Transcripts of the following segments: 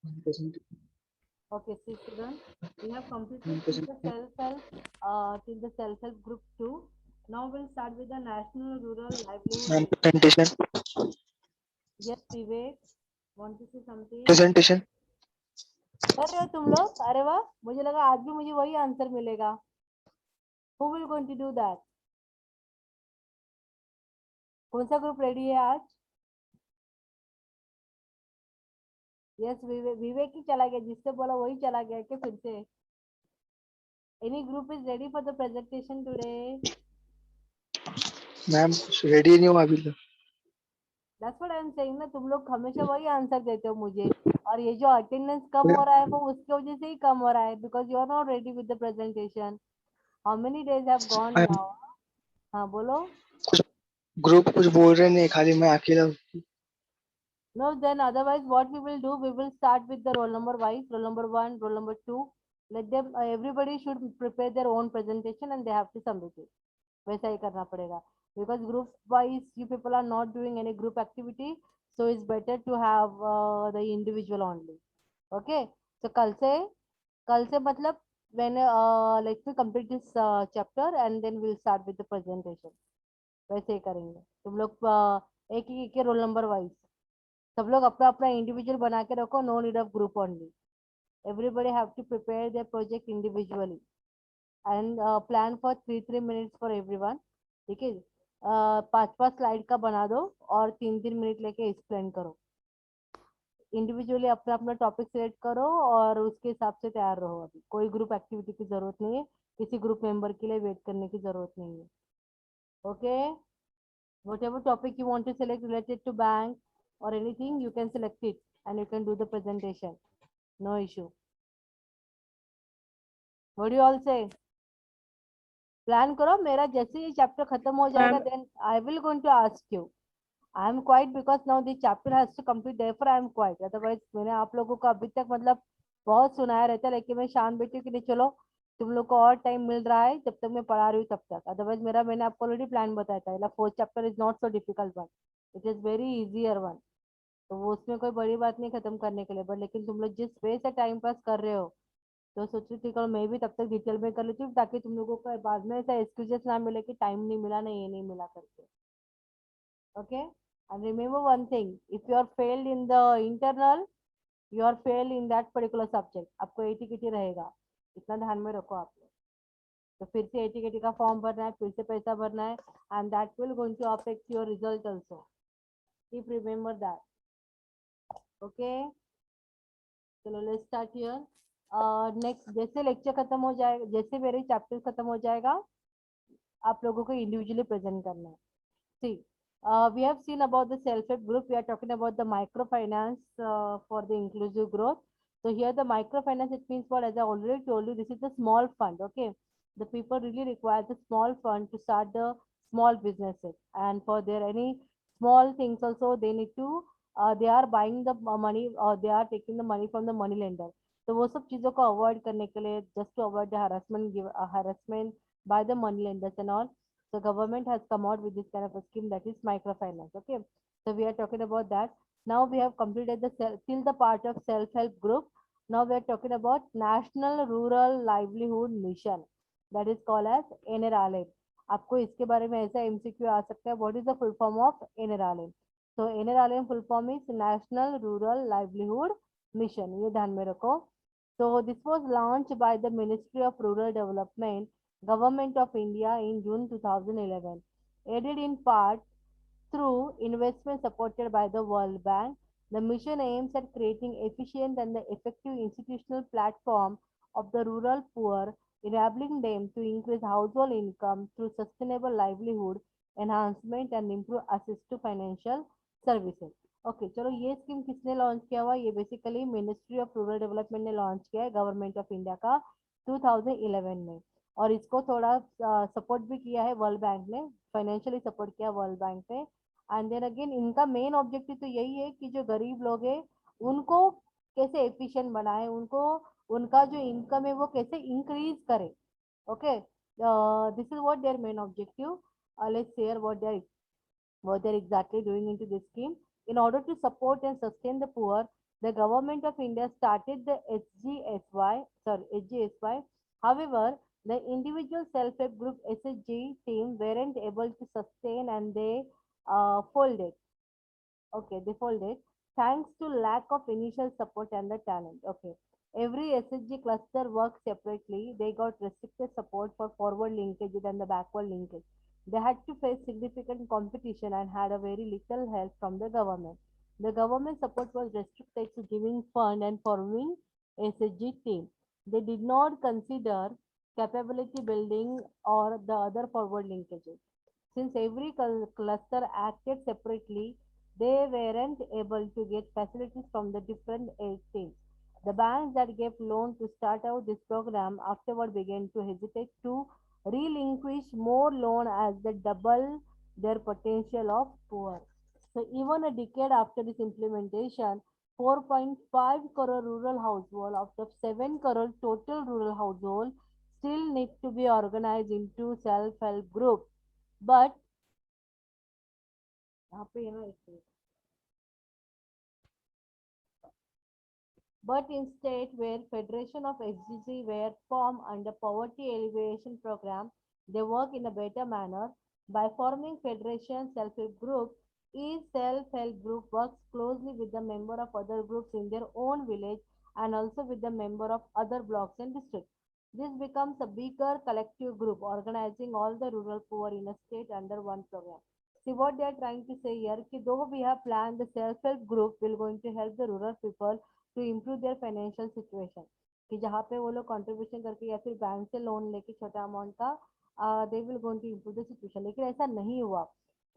Okay, see students, we have completed till the self-help group 2. Now we'll start with the National Rural Livelihood And Mission. presentation. Yes, Vivek, want to say something? Presentation. कर रहे हो तुम लोग? अरे वाह, मुझे लगा आज भी मुझे वही आंसर मिलेगा. Who will going to do that? कौन सा ग्रुप रेडी है आज? यस, विवेक ही चला गया, जिससे बोला वही चला गया क्या फिर से? Any group is ready for the presentation today? Ma'am ready नहीं हूँ अभी तक. That's what I'm saying ना, तुम लोग हमेशा वही आंसर देते हो मुझे. और ये जो अटेंडेंस कम हो रहा है वो उसकी वजह से ही कम हो रहा है, because you are not ready with the presentation. How many days have gone now? हाँ बोलो. कुछ ग्रुप कुछ बोल रहे नहीं, खाली मैं अकेला. No, then otherwise what we will do, we will start with the roll number wise, roll number 1, roll number 2. Let them, everybody should prepare their own presentation and they have to submit it. वैसा ही करना पड़ेगा, because group wise you people are not doing any group activity, so it's better to have the individual only. Okay, so कल से मतलब when let me complete this chapter and then we'll start with the presentation. वैसे ही करेंगे तुम लोग. एक एक roll number wise सब लोग अपना अपना इंडिविजुअल बना के रखो. No need of group only. Everybody have to prepare there project individually and plan for 3 3 minutes for everyone. ठीक है, 5 5 स्लाइड का बना दो और 3 3 मिनट लेके एक्सप्लेन करो. इंडिविजुअली अपना अपना टॉपिक सिलेक्ट करो और उसके हिसाब से तैयार रहो. अभी कोई ग्रुप एक्टिविटी की जरूरत नहीं है, किसी ग्रुप मेंबर के लिए वेट करने की जरूरत नहीं है. Okay, whatever topic you want to select related to bank or anything, you can select it and you can do the presentation. No issue. What do you all say? Plan करो. मेरा जैसे ये chapter खत्म हो जाएगा then I will going to ask you. I am quite because now this chapter has to complete, therefore I am quite. Otherwise मैंने आप लोगों को अभी तक मतलब बहुत सुनाया रहता है, लेकिन मैं शांत बैठी हूँ कि नहीं चलो तुम लोग को और टाइम मिल रहा है जब तक मैं पढ़ा रही हूँ तब तक. अदरवाइज मेरा मैंने आपको ऑलरेडी प्लान बताया था. Fourth chapter is not so difficult one, it is very easier one. तो वो उसमें कोई बड़ी बात नहीं खत्म करने के लिए, बट लेकिन तुम लोग जिस वे से टाइम पास कर रहे हो तो सोच रही थी कल मैं भी तब तक डिटेल में कर लेती हूँ, ताकि तुम लोगों को बाद में ऐसा एक्सक्यूजेस ना मिले कि टाइम नहीं मिला, नहीं ये नहीं मिला करके. Okay, and remember one thing, if you are failed in the internal, you are failed in that particular subject, आपको एटी केटी रहेगा. इतना ध्यान में रखो आप लोग. तो फिर से एटी केटी का फॉर्म भरना है, फिर से पैसा भरना है, and that will going to affect your result also. Keep remember that. Okay, चलो लेट्स स्टार्ट हियर. नेक्स्ट जैसे लेक्चर खत्म हो जाएगा, जैसे मेरे चैप्टर खत्म हो जाएगा, आप लोगों को इंडिविजुअली प्रेजेंट करना है. See, we have seen about the self-help group. We are talking about the microfinance for the inclusive growth. So here the microfinance, it means what? As I already told you, this is the small fund. Okay, the people really require the small fund to start the small businesses, and for their any small things also they need to. They are buying the money or they are taking the money from the money lender. तो वो सब चीज़ों को avoid करने के लिए, just to avoid the harassment by the money lenders and all, so government has come out with this kind of a scheme, that is microfinance. Okay, so we are talking about that. Now we have completed the till the part of self-help group. Now we are talking about National Rural Livelihood Mission, that is called as NRLM. आपको इसके बारे में ऐसा MCQ आ सकता है, what is the full form of NRLM? तो NRLM full form is national rural livelihood mission, ये ध्यान में रखो. So this was launched by the Ministry of Rural Development, Government of India in June 2011, aided in part through investment supported by the World Bank. The mission aims at creating efficient and effective institutional platform of the rural poor, enabling them to increase household income through sustainable livelihood enhancement and improve access to financial services. Okay चलो, ये scheme किसने launch किया हुआ? ये basically ministry of rural development ने launch किया है, government of India का 2011 में. और इसको थोड़ा सपोर्ट भी किया है वर्ल्ड बैंक ने, फाइनेंशियली सपोर्ट किया वर्ल्ड बैंक ने. एंड देन अगेन इनका मेन ऑब्जेक्टिव तो यही है कि जो गरीब लोग हैं उनको कैसे एफिशिएंट बनाए, उनको उनका जो इनकम है वो कैसे इंक्रीज करे. Okay, this is what their main objective. Let's share what they're exactly doing into this scheme. In order to support and sustain the poor, The government of India started the HGSY. However, the individual self-help group SHG team weren't able to sustain and they folded. Okay, they folded thanks to lack of initial support and the talent. Okay, every SSG cluster worked separately. They got restricted support for forward linkage and the backward linkage. They had to face significant competition and had a very little help from the government. The government support was restricted to giving fund and forming SSG team. They did not consider capability building or the other forward linkages. Since every cluster acted separately, they weren't able to get facilities from the different aid teams. The banks that gave loan to start out this program afterward began to hesitate to relinquish more loan as they double their potential of poor. So even a decade after this implementation, 4.5 crore rural household out of 7 crore total rural household still need to be organized into self-help groups. But यहाँ पे है ना एक minute. But in state where Federation of XGC were formed under Poverty Alleviation Program, they work in a better manner. By forming Federation Self-Help Group, each self-help group works closely with the member of other groups in their own village and also with the member of other blocks and districts. This becomes a bigger collective group organizing all the rural poor in a state under one program. See what they are trying to say here, कि though we have planned the self-help group will going to help the rural people to improve their financial situation, कि जहाँ पे वो लोग contribution करके या फिर bank से लोन लेके छोटा अमाउंट का they will going to improve the situation, लेकिन ऐसा नहीं हुआ.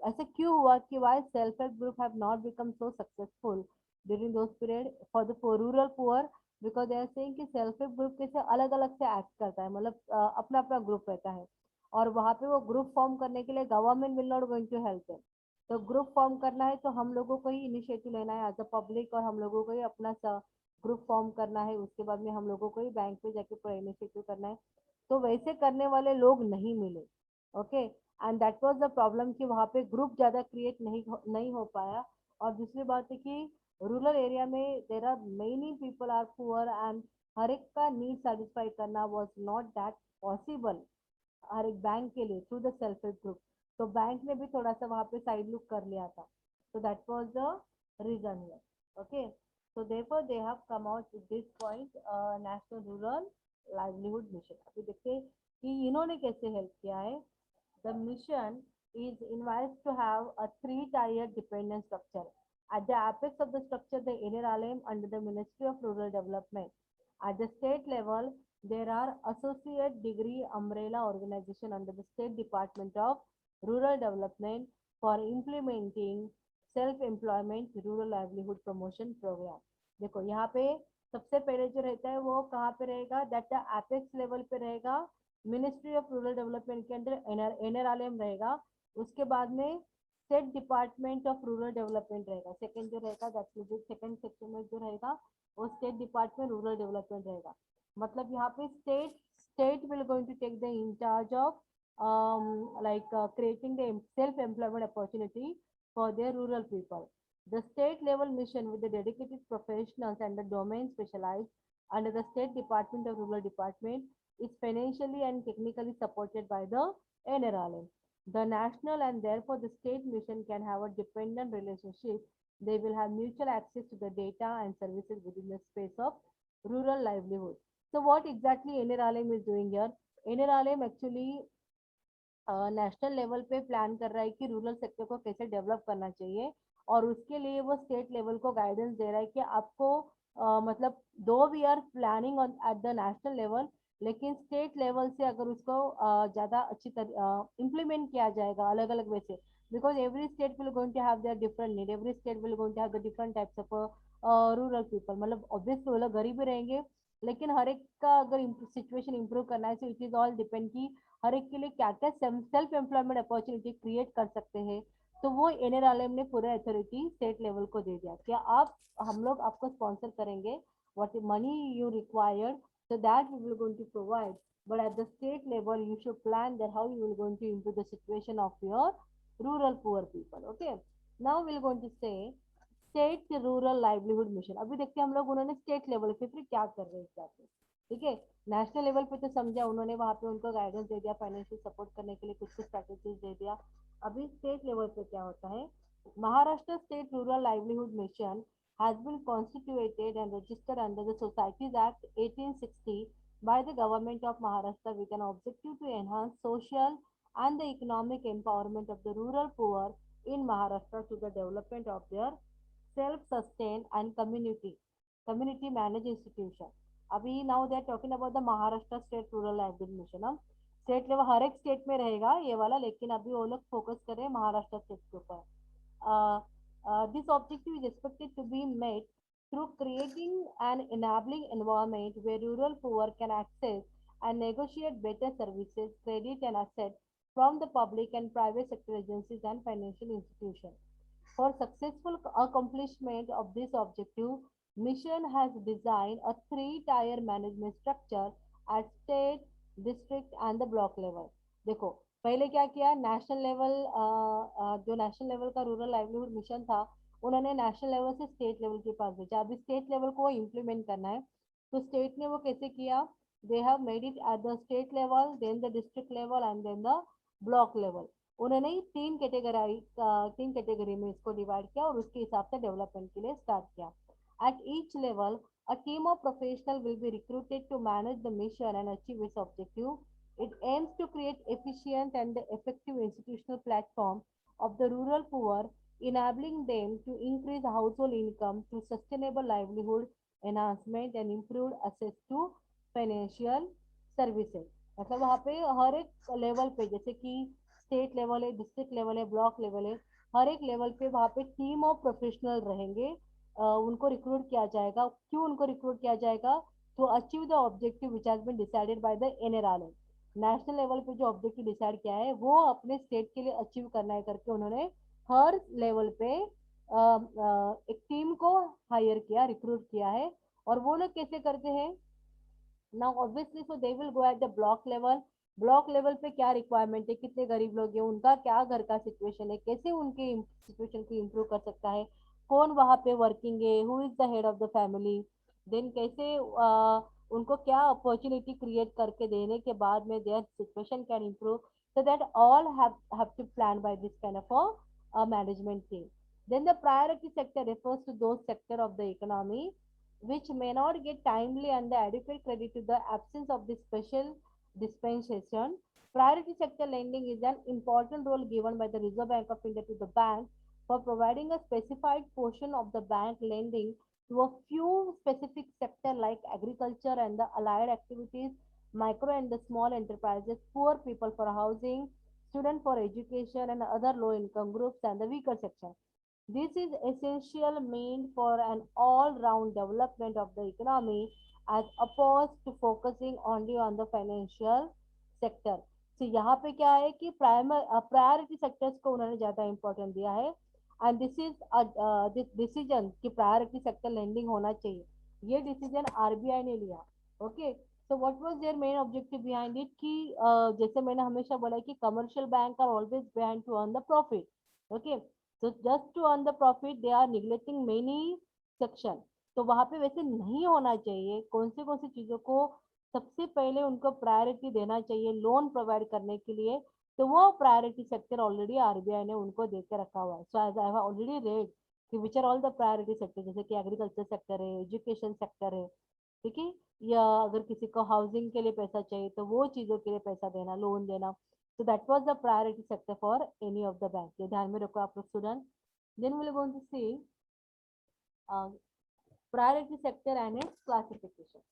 ऐसा क्यों हुआ कि why self help group have not become so successful during those period for the rural poor, because they are saying कि self help group कैसे अलग अलग से act करता है, मतलब अपना अपना ग्रुप रहता है और वहाँ पे वो ग्रुप फॉर्म करने के लिए government will not going to help them. तो ग्रुप फॉर्म करना है तो हम लोगों को ही इनिशिएटिव लेना है एज अ पब्लिक और हम लोगों को ही अपना ग्रुप फॉर्म करना है. उसके बाद में हम लोगों को ही बैंक पे जाके पूरा इनिशिएटिव करना है. तो वैसे करने वाले लोग नहीं मिले. Okay, and that was the problem कि वहाँ पे ग्रुप ज़्यादा क्रिएट नहीं हो पाया. और दूसरी बात है कि रूरल एरिया में there are many people are poor and हर एक का नीड सेटिस्फाई करना वॉज नॉट दैट पॉसिबल हर एक बैंक के लिए through the self help group. तो बैंक ने भी थोड़ा सा वहाँ पे साइड लुक कर लिया था. तो that was the reason here. Okay, so therefore they have come out with this point national rural livelihood mission. अभी देखते हैं कि इन्होंने कैसे हेल्प किया है. The mission is advised to have a three-tier dependent structure. At the apex of the structure, the NRLM under the Ministry of Rural Development. At the state level, there are associate degree umbrella organization under the State Department of Rural Development for implementing self-employment rural livelihood promotion program. देखो यहाँ पे सबसे पहले जो रहता है वो कहाँ पे रहेगा, दैट द एपेक्स लेवल पे रहेगा, मिनिस्ट्री ऑफ रूरल डेवलपमेंट के अंदर एनआरएलएम रहेगा. उसके बाद में state department of rural development रहेगा. सेकंड जो रहेगा दैट सेकंड सेक्शन में जो रहेगा वो स्टेट डिपार्टमेंट रूरल डेवलपमेंट रहेगा. मतलब यहाँ पे state will going to take the incharge of creating the self-employment opportunity for their rural people. The state level mission with the dedicated professionals and the domain specialized under the State Department of Rural Department is financially and technically supported by the NRLM. The national and therefore the state mission can have a dependent relationship. They will have mutual access to the data and services within the space of rural livelihood. So what exactly NRLM is doing here? NRLM actually national level पे plan कर रहा है कि rural sector को कैसे develop करना चाहिए और उसके लिए वो स्टेट लेवल को गाइडेंस दे रहा है कि आपको मतलब though we are planning on at the national level, लेकिन स्टेट लेवल से अगर उसको ज़्यादा अच्छी तरह इम्प्लीमेंट किया जाएगा अलग अलग वे से, because every state will going to have their different need, every state will going to have the different types of rural people. मतलब ऑब्वियसली वो लोग गरीब ही रहेंगे लेकिन हर एक का अगर सिचुएशन इंप्रूव करना है, so it is all depend की हर एक के लिए क्या क्या सेल्फ एम्प्लॉयमेंट अपॉर्चुनिटी क्रिएट कर सकते हैं. तो वो एनआरएलएम ने पूरा अथॉरिटी स्टेट लेवल को दे दिया. क्या आप हम लोग आपको स्पॉन्सर करेंगे what money you required, so that we will going to provide, but at the state level you should plan that how you will going to improve the situation of your rural poor people. Okay, now we're going to say state rural livelihood mission. अभी देखते हैं हम लोग उन्होंने state level पे फिर क्या कर रहे हैं जाके, ठीक है। नेशनल लेवल पे तो समझा उन्होंने, वहां पे उनको गाइडेंस दे दिया, फाइनेंशियल सपोर्ट करने के लिए कुछ कुछ स्ट्रेटेजीज दे दिया। अभी स्टेट लेवल पे क्या होता है, Maharashtra state rural livelihood mission has been constituted and registered under the Societies Act 1860 by the government of Maharashtra with an objective to enhance social and the economic empowerment of the rural poor in Maharashtra to the development of their self-sustained and community managed institution. अभी now they are talking about the Maharashtra State Rural Livelihood Mission. हम state level हर एक state में रहेगा ये वाला, लेकिन अभी वो लोग फोकस कर रहे हैं महाराष्ट्र स्टेट के ऊपर। This objective is expected to be met through creating an enabling environment where rural poor can access and negotiate better services, credit and assets from the public and private sector agencies and financial institutions. For successful accomplishment of this objective, Mission has designed a three-tier management structure at state, district and the block level. देखो पहले क्या किया, national level, जो national level का rural livelihood mission था उन्होंने national level से state level के पास भेजा। अभी स्टेट लेवल को इम्प्लीमेंट करना है, तो स्टेट ने वो कैसे किया, they have made it at the state level, then the district level and then the block level. उन्होंने ही तीन कैटेगरी में इसको डिवाइड किया और उसके हिसाब से डेवलपमेंट के लिए स्टार्ट किया। At each level a team of professionals will be recruited to manage the mission and achieve its objective. It aims to create efficient and effective institutional platform of the rural poor, enabling them to increase household income through sustainable livelihood enhancement and improved access to financial services. मतलब वहाँ पे हर एक level पे, जैसे कि state level है, district level है, block level है, हर एक लेवल पे वहाँ पे टीम ऑफ प्रोफेशनल रहेंगे। उनको रिक्रूट किया जाएगा। क्यों उनको रिक्रूट किया जाएगा, to achieve the objective which has been decided by the NRL. National level पे जो ऑब्जेक्टिव डिसाइड किया है वो अपने स्टेट के लिए अचीव करना है करके उन्होंने हर लेवल पे एक टीम को हायर किया, रिक्रूट किया है। और वो लोग कैसे करते हैं, now obviously so they will go at the block level। Block level पे क्या रिक्वायरमेंट है, कितने गरीब लोग हैं, उनका क्या घर का सिचुएशन है, कैसे उनके सिचुएशन को इम्प्रूव कर सकता है, कौन वहाँ पे वर्किंग है, who is the head of the family, then कैसे उनको क्या अपॉर्चुनिटी क्रिएट करके देने के बाद में there situation can improve, so that all have to plan by this kind of a management team. Then the priority sector refers to those sector of the economy which may not get timely and the adequate credit to the absence of the special dispensation. Priority sector lending is an important role given by the Reserve Bank of India to the bank for providing a specified portion of the bank lending to a few specific sectors like agriculture and the allied activities, micro and the small enterprises, poor people for housing, student for education and other low income groups and the weaker section. This is essential mean for an all-round development of the economy as opposed to focusing only on the financial sector. So यहाँ पे क्या है कि priority sectors को उन्होंने ज़्यादा important दिया है। And this is this decision कि प्रायोरिटी सेक्टर लेंडिंग होना चाहिए, ये डिसीजन आरबीआई ने लिया। Okay, so what was their main objective behind it कि जैसे मैंने हमेशा बोला कि commercial bank are always behind to earn the profit. Okay, so just to earn the profit they are neglecting many section। तो वहां पे वैसे नहीं होना चाहिए। कौन सी चीजों को सबसे पहले उनको प्रायोरिटी देना चाहिए लोन प्रोवाइड करने के लिए, तो वो प्रायोरिटी सेक्टर ऑलरेडी आरबीआई ने उनको दे के रखा हुआ है। So as I have already read कि which are all the priority sector, जैसे कि एग्रीकल्चर सेक्टर है, एजुकेशन सेक्टर है, ठीक है, या अगर किसी को हाउसिंग के लिए पैसा चाहिए तो वो चीजों के लिए पैसा देना, लोन देना। So that was the priority sector for any of the bank। ये ध्यान में रखो आप लोग student. Then we are going to see priority sector and its classification।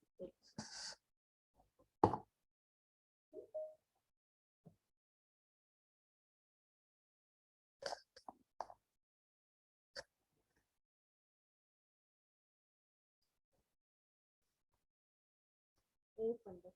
एक minute.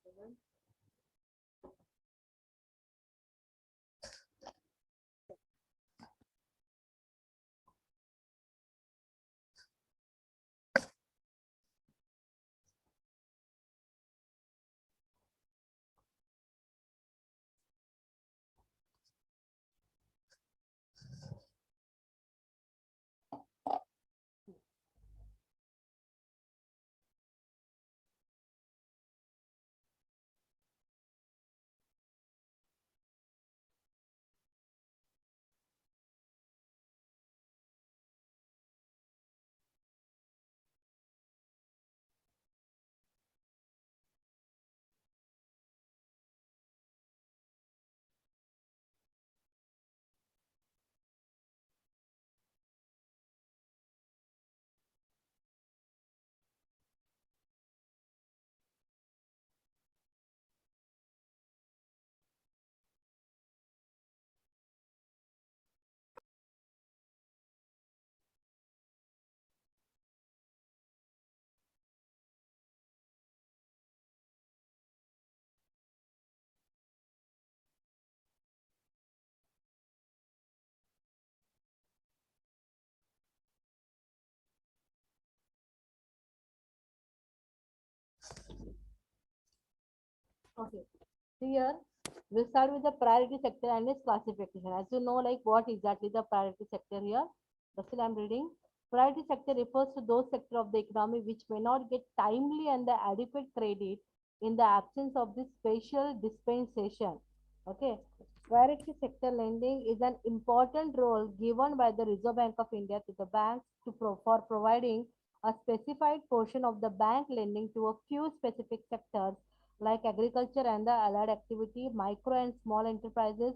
Okay. Here we'll start with the priority sector and its classification. As you know, like what exactly the priority sector here. Still I'm reading. Priority sector refers to those sector of the economy which may not get timely and the adequate credit in the absence of this special dispensation. Okay. Priority sector lending is an important role given by the Reserve Bank of India to the banks for providing a specified portion of the bank lending to a few specific sectors like agriculture and the allied activity, micro and small enterprises,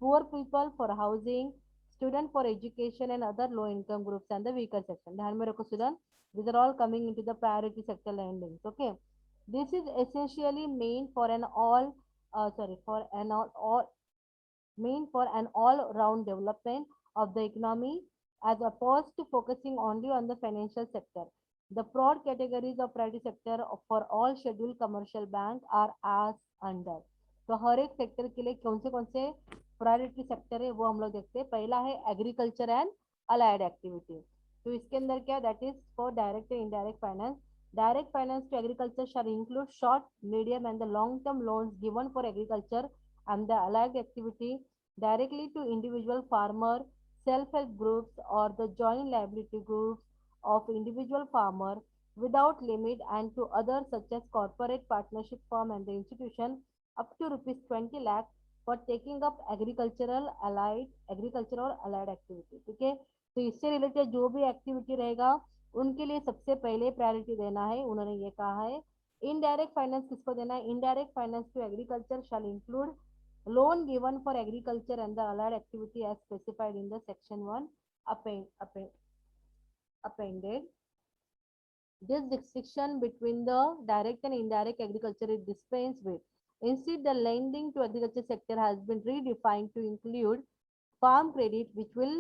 poor people for housing, student for education and other low income groups and the weaker section. ध्यान में रखो student, these are all coming into the priority sector lendings. Okay, this is essentially meant for an all mean for an all-round development of the economy as opposed to focusing only on the financial sector. The broad categories of priority sector for all scheduled commercial bank are as under. तो हर एक sector के लिए कौन से priority sector है वो हम लोग देखते हैं. पहला है एग्रीकल्चर एंड अलाइड एक्टिविटी. तो इसके अंदर क्या that is for direct and indirect finance. Direct finance to agriculture shall include short, medium, and the long-term loans given for agriculture and the allied activity directly to individual farmer, self-help groups, or the joint liability groups of individual farmer without limit and to others such as corporate partnership firm and the institution up to rupees 20 lakh for taking up agricultural allied activity. ठीक है, तो इससे related जो भी activity रहेगा उनके लिए सबसे पहले प्रायोरिटी देना है, उन्होंने ये कहा है. इनडायरेक्ट फाइनेंस किसको देना है? Indirect finance to agriculture shall include loan given for agriculture and the allied activity as specified in the section 1 appended. This distinction between the direct and indirect agriculture is dispensed with. Instead, the lending to agriculture sector has been redefined to include farm credit, which will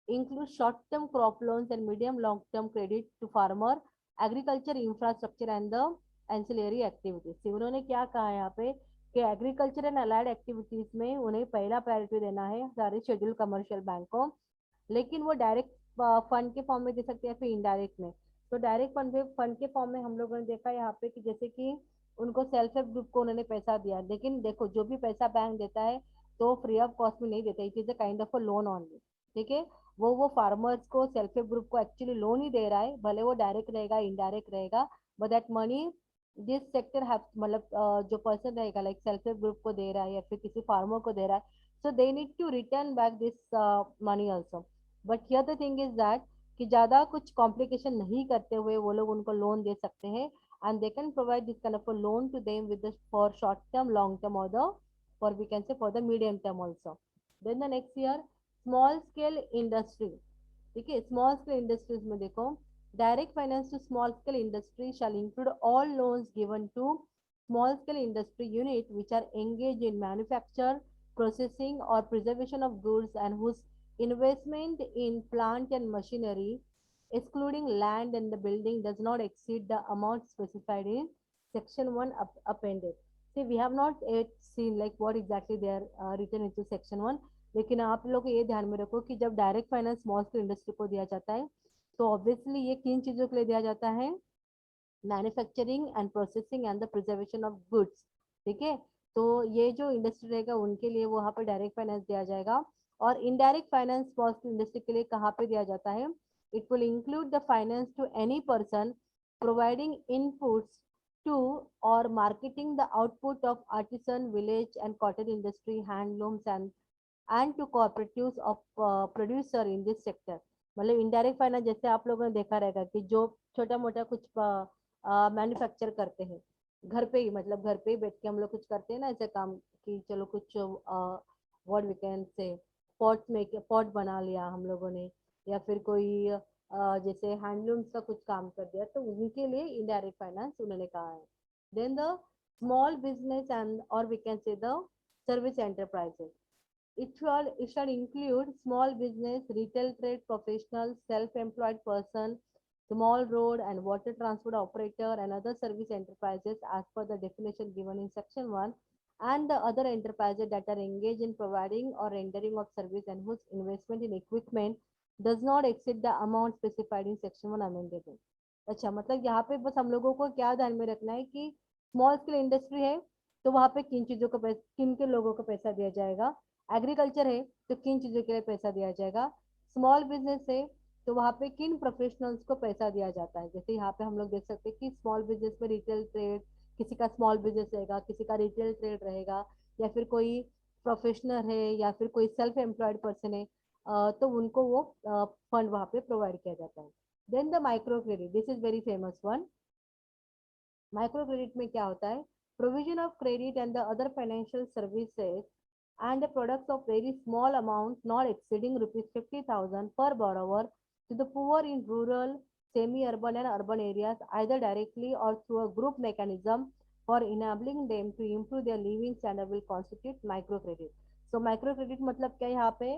include short-term crop loans and medium long-term credit to farmer, agriculture infrastructure and the ancillary activities. उन्होंने क्या कहा है यहाँ पे कि agriculture and allied activities में उन्हें पहला प्रायोरिटी देना है सारे शेड्यूल कमर्शियल बैंक को, लेकिन वो डायरेक्ट फंड के फॉर्म में दे सकते हैं फिर इनडायरेक्ट में. तो डायरेक्ट फंड के फॉर्म में हम लोगों ने देखा यहाँ पे कि जैसे कि उनको सेल्फ हेल्प ग्रुप को उन्होंने पैसा दिया, लेकिन देखो जो भी पैसा बैंक देता है तो फ्री ऑफ कॉस्ट में नहीं देता, it is a kind of a loan only. ठीक है, वो फार्मर्स को सेल्फ हेल्प ग्रुप को एक्चुअली लोन ही दे रहा है, भले वो डायरेक्ट रहेगा इंडायरेक्ट रहेगा, but that money this sector मतलब जो पर्सन रहेगा लाइक सेल्फ हेल्प ग्रुप को दे रहा है या फिर किसी फार्मर को दे रहा है, so they need to return back this money also. But here the thing is that कि ज्यादा कुछ कॉम्प्लिकेशन नहीं करते हुए वो लोग उनको लोन दे सकते हैं and they can provide this kind of a loan to them with the for short term, long term or the for we can say for the medium term also. Then the next year small scale industry. ठीक है, small scale industries में देखो direct finance to small scale industry shall include all loans given to small scale industry unit which are engaged in manufacture, processing or preservation of goods and whose investment in plant and machinery excluding land and the building does not exceed the amount specified in section 1 appended. See, we have not yet seen like what exactly they are written into section 1, लेकिन आप लोग ये ध्यान में रखो कि जब direct finance small scale industry को दिया जाता है तो ऑब्वियसली ये किन चीजों के लिए दिया जाता है? Manufacturing and processing and the preservation of goods. ठीक है, तो ये जो इंडस्ट्री रहेगा उनके लिए वहां पर डायरेक्ट फाइनेंस दिया जाएगा. और indirect finance small scale industry के लिए कहाँ पे दिया जाता है? It will include the finance to any person providing inputs to or marketing the output of artisan village and cottage industry handlooms and to cooperatives of producer in this sector. मतलब indirect finance जैसे आप लोगों ने देखा रहेगा कि जो छोटा मोटा कुछ मैन्युफैक्चर करते हैं घर पे ही, मतलब घर पे ही बैठ के हम लोग कुछ करते हैं ना ऐसे काम कि चलो कुछ what we can say pot बना लिया हम लोगों ने, या फिर कोई जैसे हैंडलूम्स का कुछ काम कर दिया, तो उनके लिए इनडायरेक्ट फाइनेंस उन्होंने कहा है. Then the small business and और we can say the service enterprises. It shall include small business, retail trade professional, self-employed person, small road and water transport operator and other service enterprises as per the definition given in section 1, and the other enterprises that are engaged in providing or rendering of service and whose investment in equipment does not exceed the amount specified in section 1 amended. अच्छा, मतलब यहाँ पे बस हम लोगों को क्या ध्यान में रखना है कि स्मॉल स्केल इंडस्ट्री है तो वहाँ पे किन चीजों को किन के लोगों को पैसा दिया जाएगा। एग्रीकल्चर है तो किन चीजों के लिए पैसा दिया जाएगा। स्मॉल बिजनेस है तो वहाँ पे किन प्रोफेशनल्स को पैसा दिया जाता है। जैसे यहाँ पे हम लोग देख सकते हैं कि स्मॉल बिजनेस में रिटेल ट्रेड, किसी का स्मॉल बिजनेस रहेगा, किसी का रिटेल ट्रेड रहेगा, या फिर कोई प्रोफेशनल है या फिर कोई सेल्फ एम्प्लॉयड पर्सन है, तो उनको वो फंड वहाँ पे प्रोवाइड किया जाता है। Then the micro credit, this is very famous one. Micro credit में क्या होता है, provision of credit and the other financial services and the products of very small amount not exceeding rupees 50,000 per borrower to the poor in rural, semi-urban and urban areas either directly or through a group mechanism for enabling them to improve their living standard will constitute microcredit. So microcredit मतलब क्या, यहाँ पे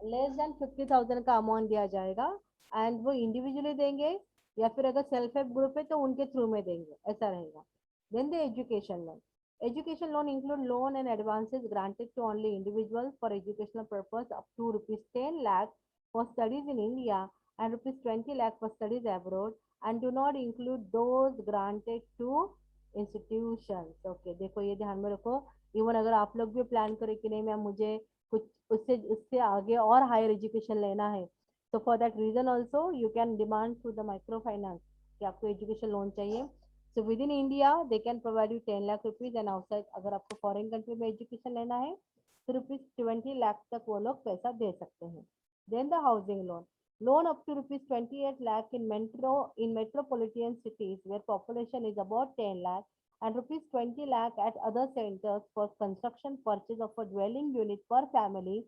less than 50,000 का amount दिया जाएगा and वो individually देंगे या फिर अगर सेल्फ हेल्प ग्रुप है तो उनके थ्रू में देंगे, ऐसा रहेगा। Then the education loan, education loan include loan and advances granted to only individuals for educational purpose up to rupees 10 lakh for studies in India and rupees 20 lakh for studies abroad and do not include those granted to institutions. Okay, देखो ये ध्यान में रखो। Even अगर आप लोग भी plan करें कि नहीं मैम मुझे कुछ उससे उससे आगे और हायर एजुकेशन लेना है, तो for that reason also you can demand through the micro finance कि आपको एजुकेशन लोन चाहिए। So within India, they can provide you 10 lakh rupees and outside अगर आपको फॉरेन कंट्री में एजुकेशन लेना है तो रुपीज 20 लाख तक वो लोग पैसा दे सकते हैं। Then the housing loan, loan up to rupees 28 lakh in metropolitan cities where population is about 10 lakh and rupees 20 lakh at other centers for construction purchase of a dwelling unit per family,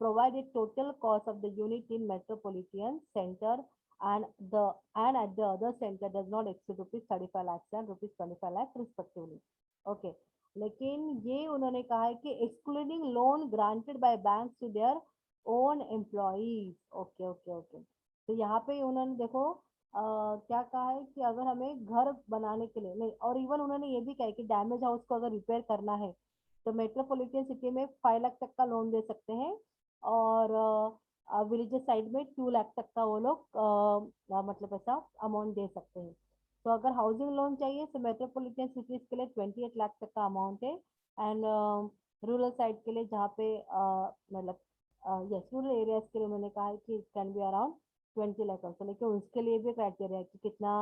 provided total cost of the unit in metropolitan center and the and at the other center does not exceed rupees 35 lakhs and rupees 25 lakh respectively. Okay, लेकिन ये उन्होंने कहा है कि excluding loan granted by banks to their own employees. Okay, okay, okay. तो यहाँ पे उन्होंने देखो क्या कहा है कि अगर हमें घर बनाने के लिए नहीं, और इवन उन्होंने ये भी कहा है कि डैमेज हाउस को अगर रिपेयर करना है तो मेट्रोपॉलिटन सिटी में 5 लाख तक का लोन दे सकते हैं और विलेजेस साइड में 2 लाख तक का वो लोग मतलब ऐसा अमाउंट दे सकते हैं। तो अगर हाउसिंग लोन चाहिए तो मेट्रोपॉलिटन सिटीज के लिए 28 लाख तक का अमाउंट है एंड रूरल साइड के लिए जहाँ पे मतलब यस रूरल एरियाज के लिए उन्होंने कहा है कि it can be around 20 lakh also, लेकिन उसके लिए भी क्राइटेरिया है कि कितना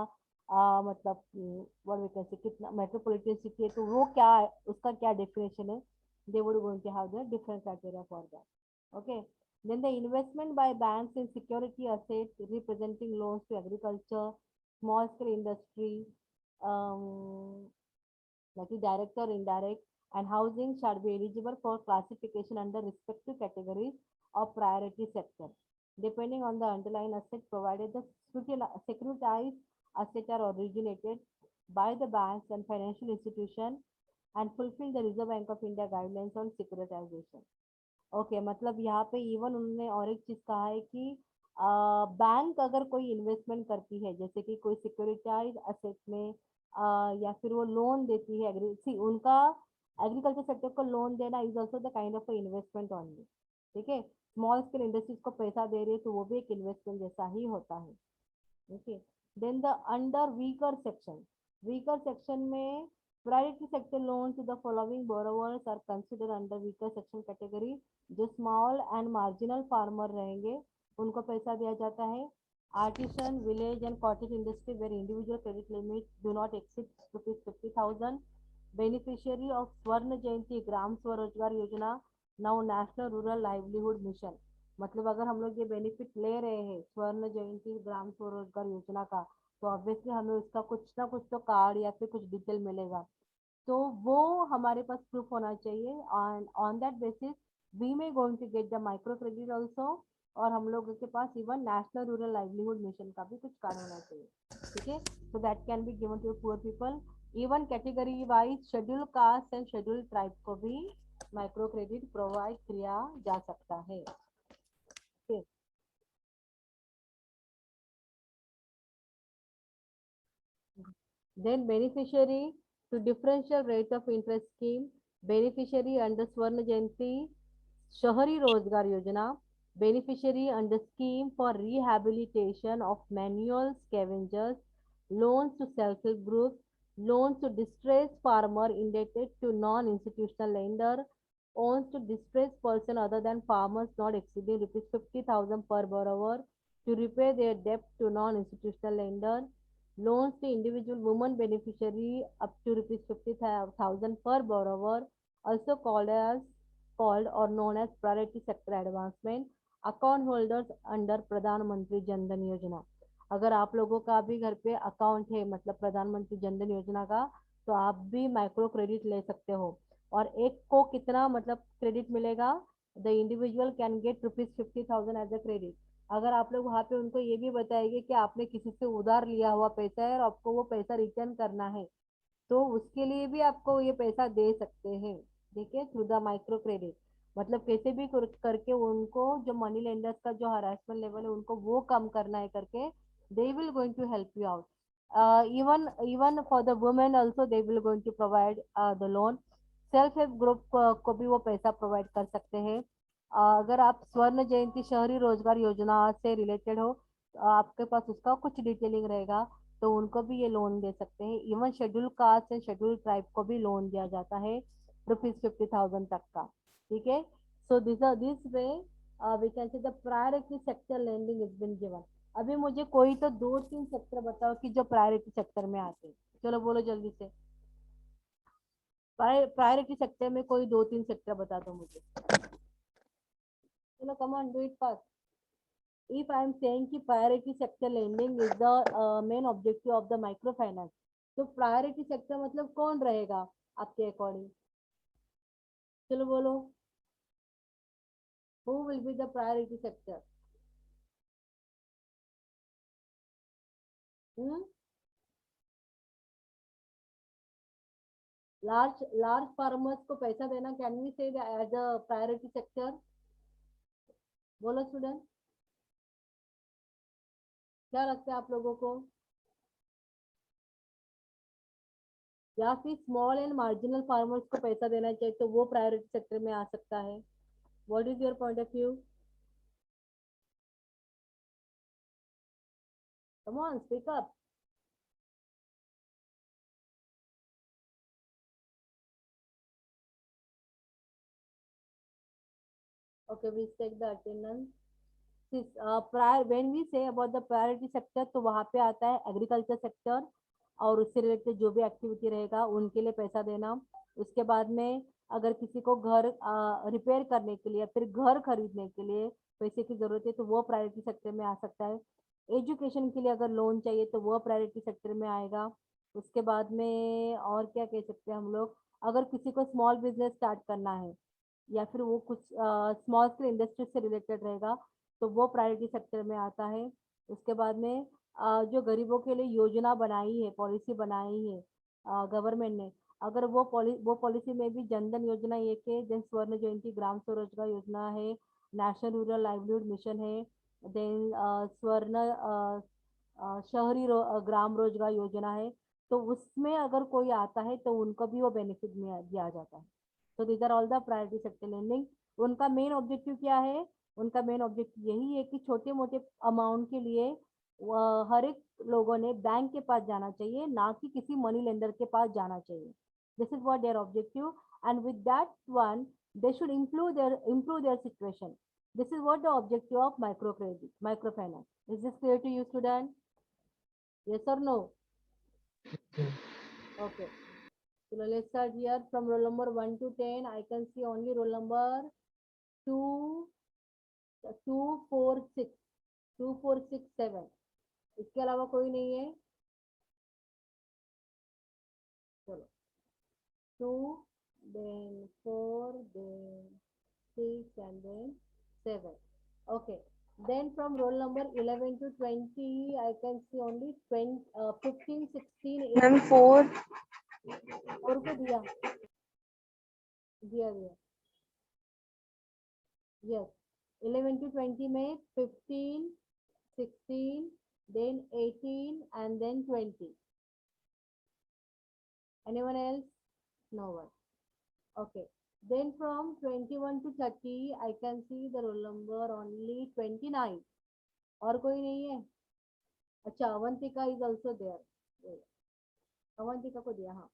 मतलब व्हाट वी कैन से कितना मेट्रोपॉलिटन सिटी है तो वो क्या उसका क्या डेफिनेशन है, they would going to have the different criteria for that. Okay, then the investment by banks in security assets representing loans to agriculture, small scale industry, like direct or indirect, and housing shall be eligible for classification under respective categories of priority sector, depending on the underlying asset, provided the securitized assets are originated by the banks and financial institution and fulfill the Reserve Bank of India guidelines on securitization. Okay मतलब यहाँ पे even उन्होंने और एक चीज कहा है कि बैंक अगर कोई इन्वेस्टमेंट करती है जैसे कि कोई सिक्योरिटाइज असेट में या फिर वो लोन देती है उनका एग्रीकल्चर सेक्टर को लोन देना is also the kind of investment only. ठीक है, स्मॉल स्केल इंडस्ट्रीज को पैसा दे रही है तो वो भी एक इन्वेस्टमेंट जैसा ही होता है। Okay, then the under weaker section में priority sector loan to the following borrowers are consider under weaker section category. जो स्मॉल एंड मार्जिनल फार्मर रहेंगे उनको पैसा दिया जाता है। Artisan, village and cottage industry where individual credit limit do not exceed rupees 50,000। Beneficiary of Swarna Jayanti Gram Swarozgar Yojana, now national rural livelihood mission. मतलब अगर हम लोग ये बेनिफिट ले रहे हैं स्वर्ण जयंती ग्राम स्वरोजगार योजना का तो ऑब्वियसली हमें उसका कुछ ना कुछ तो कार्ड या फिर कुछ डिटेल मिलेगा, तो वो हमारे पास प्रूफ होना चाहिए। On that basis we may going to get the micro credit also, और हम लोगों के पास even national rural livelihood mission का भी कुछ कार्ड होना चाहिए। ठीक है, so that can be given to poor people. Even category wise schedule caste and schedule tribe को भी माइक्रो क्रेडिट प्रोवाइड किया जा सकता है। Then beneficiary to differential rate of interest scheme, beneficiary under Swarna Jayanti Shahari Rozgar Yojana, beneficiary under scheme for rehabilitation of manual scavengers, loans to self-help groups, loans to distressed farmer indebted to non-institutional lender, owns to distressed person other than farmers not exceeding rupees 50,000 per borrower to repay their debt to non-institutional lender, loans to individual woman beneficiary up to rupees 50,000 per borrower, also called or known as priority sector advancement, account holders under प्रधानमंत्री जन धन योजना। अगर आप लोगों का भी घर पे account है मतलब प्रधानमंत्री जन धन योजना का, तो आप भी माइक्रो क्रेडिट ले सकते हो। और एक को कितना मतलब क्रेडिट मिलेगा? The individual can get ₹50,000 as a credit. अगर आप लोग वहाँ पे उनको ये भी बताएंगे कि आपने किसी से उधार लिया हुआ पैसा है और आपको वो पैसा रिटर्न करना है, तो उसके लिए भी आपको ये पैसा दे सकते हैं। ठीक है, थ्रू द माइक्रो क्रेडिट। मतलब कैसे भी करके उनको जो मनी लेंडर्स का जो हरासमेंट लेवल है उनको वो कम करना है करके they will going to help you out. Even even for the women also they will going to provide the loan. Self help group को भी वो पैसा प्रोवाइड कर सकते हैं। अगर आप स्वर्ण जयंती शहरी रोजगार योजना से रिलेटेड हो तो आपके पास उसका कुछ डिटेलिंग रहेगा, तो उनको भी ये लोन दे सकते हैं। Even schedule caste and schedule tribe को भी लोन दिया जाता है ₹50,000 तक का। ठीक है, so this way we can say the priority sector lending is being given. अभी मुझे कोई तो दो तीन सेक्टर बताओ कि जो प्रायोरिटी सेक्टर में आते हैं। चलो बोलो जल्दी से, प्रायोरिटी सेक्टर में कोई दो तीन सेक्टर बता दो मुझे। चलो come on do it fast. If I am saying कि priority sector lending is the main objective of the microfinance, तो priority sector मतलब कौन रहेगा आपके अकॉर्डिंग? चलो बोलो, who will be the priority sector? hmm? large farmers को पैसा देना, can we say that as a priority sector? बोलो स्टूडेंट, क्या लगता है आप लोगों को? या फिर स्मॉल एंड मार्जिनल फार्मर्स को पैसा देना चाहिए तो वो प्रायोरिटी सेक्टर में आ सकता है? What is your point of view? Come on speak up. Okay, we check the attendance. When we say about the priority sector, तो वहाँ पे आता है एग्रीकल्चर सेक्टर और उससे रिलेटेड जो भी एक्टिविटी रहेगा उनके लिए पैसा देना। उसके बाद में अगर किसी को घर रिपेयर करने के लिए या फिर घर खरीदने के लिए पैसे की जरूरत है तो वो प्रायोरिटी सेक्टर में आ सकता है। एजुकेशन के लिए अगर लोन चाहिए तो वो प्रायोरिटी सेक्टर में आएगा। उसके बाद में और क्या कह सकते हैं हम लोग, अगर किसी को स्मॉल बिजनेस स्टार्ट करना है या फिर वो कुछ स्मॉल स्केल इंडस्ट्री से रिलेटेड रहेगा तो वो प्रायोरिटी सेक्टर में आता है। उसके बाद में जो गरीबों के लिए योजना बनाई है, पॉलिसी बनाई है गवर्नमेंट ने, अगर वो पॉलिसी में भी जनधन योजना एक है, देन स्वर्ण जयंती ग्राम स्वरोजगार योजना है, नेशनल रूरल लाइवलीहुड मिशन है, देन स्वर्ण शहरी ग्राम रोजगार योजना है। तो उसमें अगर कोई आता है तो उनको भी वो बेनिफिट दिया जाता है। तो these are all the priority sector lending. उनका मेन ऑब्जेक्टिव क्या है? उनका मेन ऑब्जेक्टिव यही है कि छोटे मोटे अमाउंट के लिए हर एक लोगों ने बैंक के पास जाना चाहिए, ना कि किसी मनी लेंडर के पास जाना चाहिए। This is what there objective, and with that one they should improve their situation. This is what the objective of microfinance. Is this clear to you, student? Yes or no? Okay. So let's start here from roll number 1 to 10. I can see only roll number 2, 2, 4, 6, 2, 4, 6, 7. इसके अलावा कोई नहीं है? चलो 2, then 4, then 6, and then 7. Okay. Then from roll number 11 to 20, I can see only 15, 16, 18. Ma'am 4 4 को दिया दिया दिया yes. 11 to 20 में 15, 16, then 18, and then 20. Anyone else? No one. Okay. Then from 21 to 30, I can see the roll number only 29. और कोई नहीं है? अच्छा, Avantika is also there. Avantika को दिया, हाँ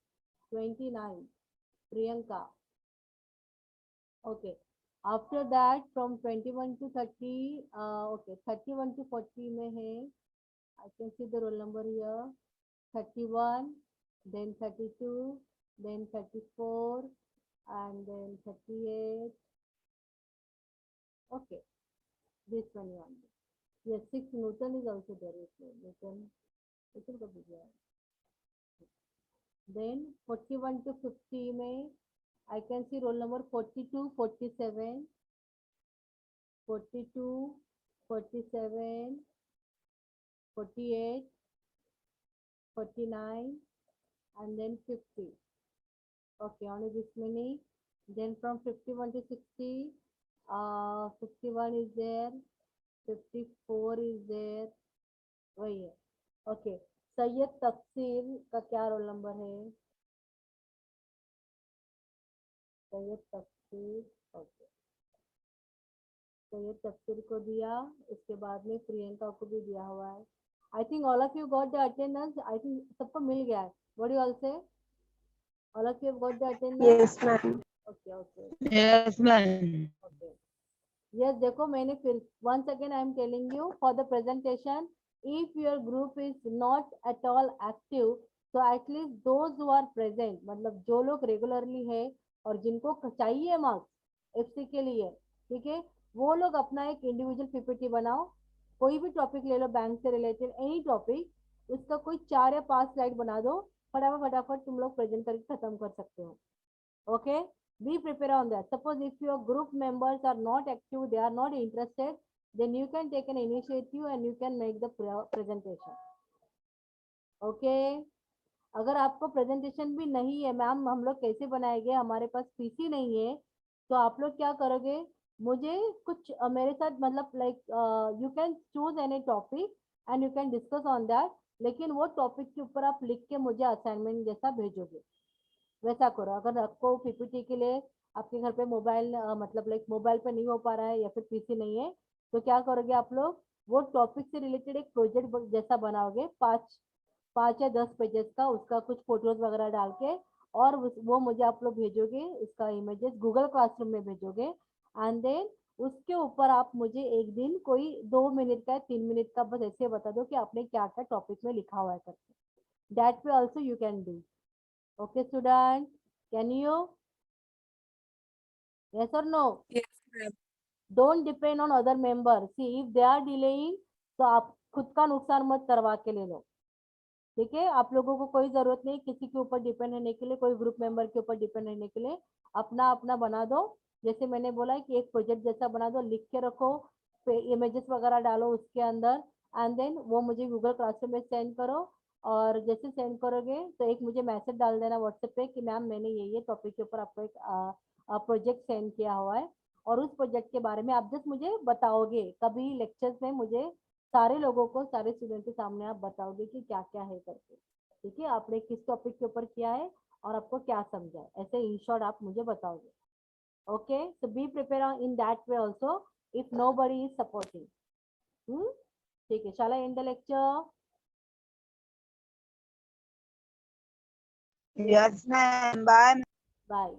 29, Priyanka, okay. After that from 21 to 30, okay, 31 to 40 में है, I can see the roll number here, 31, then 32, then 34, and then 38. Okay, this one you want. Yes, 6 Newton is also there. Newton का भी दिया है. Then 41 to 50 में I can see roll number 42, 47, 42, 47, 48, 49, and then 50. Okay, only this many. Then from 51 to 60, 51 is there, 54 is there. वही है. Okay, Syed तफसीर का क्या रोल नंबर है? सैयद तफसीर, ओके, सैयद तफसीर को दिया, उसके बाद में प्रियंका को भी दिया हुआ है. I think all of you got the attendance. I think सबको मिल गया है. व्हाट यू ऑल से? All of you got the attendance? Yes, ma'am. Okay okay Yes, ma'am. Okay. Yes, देखो मैंने फिर once again I am telling you for the presentation, if your group is not at all active, so at least those who are present, मतलब जो लोग regularly है और जिनको चाहिए मार्क्स एफसी के लिए, ठीक है, वो लोग अपना एक इंडिविजुअल पीपीटी बनाओ. कोई भी टॉपिक ले लो, बैंक से रिलेटेड एनी टॉपिक, उसका कोई 4 या 5 स्लाइड बना दो. फटाफट तुम लोग प्रेजेंट करके खत्म कर सकते हो. Okay, be prepared on that. Suppose if your group members are not active, they are not interested, then you can take an initiative and you can make the presentation. Okay, अगर आपको presentation भी नहीं है, ma'am हम लोग कैसे बनाएंगे, हमारे पास पीसी नहीं है, तो आप लोग क्या करोगे, मुझे कुछ मेरे साथ मतलब like you can choose any topic and you can discuss on that, लेकिन वो टॉपिक के ऊपर आप लिख के मुझे असाइनमेंट जैसा भेजोगे. वैसा करो. अगर आपको पीपीटी के लिए आपके घर पे मोबाइल मतलब लाइक मोबाइल पे नहीं हो पा रहा है या फिर पीसी नहीं है, तो क्या करोगे आप लोग, वो टॉपिक से रिलेटेड एक प्रोजेक्ट जैसा बनाओगे, 5 या 10 पेजेस का, उसका कुछ फोटोज वगैरह डाल के, और वो मुझे आप लोग भेजोगे, उसका इमेजेस गूगल क्लासरूम में भेजोगे. एंड देन उसके ऊपर आप मुझे एक दिन कोई 2 मिनट का 3 मिनट का बस ऐसे बता दो कि आपने क्या क्या टॉपिक में लिखा हुआ है करके. That way also you can do. Okay, student, can you? Yes or no? Yes, ma'am. Don't depend on other members. See, if they are delaying, तो आप खुद का नुकसान मत करवा के ले लो. ठीक है, आप लोगों को कोई जरूरत नहीं किसी के ऊपर डिपेंड रहने के लिए, कोई ग्रुप मेंबर के ऊपर डिपेंड रहने के लिए. अपना अपना बना दो. जैसे मैंने बोला कि एक प्रोजेक्ट जैसा बना दो, लिख के रखो, इमेजेस वगैरह डालो उसके अंदर, एंड देन वो मुझे गूगल क्लासरूम में सेंड करो. और जैसे सेंड करोगे तो एक मुझे मैसेज डाल देना व्हाट्सएप पे कि मैम मैंने ये टॉपिक के ऊपर आपको एक प्रोजेक्ट सेंड किया हुआ है, और उस प्रोजेक्ट के बारे में आप जस्ट मुझे बताओगे. कभी लेक्चर्स में मुझे सारे लोगों को, सारे स्टूडेंट के सामने आप बताओगे कि क्या क्या है करके. ठीक है, आपने किस टॉपिक के ऊपर किया है और आपको क्या समझा है, ऐसे इन शॉर्ट आप मुझे बताओगे. Okay, so be prepare in that way also if nobody is supporting. ठीक है, shall I end the lecture? Yes, ma'am. Bye. Bye.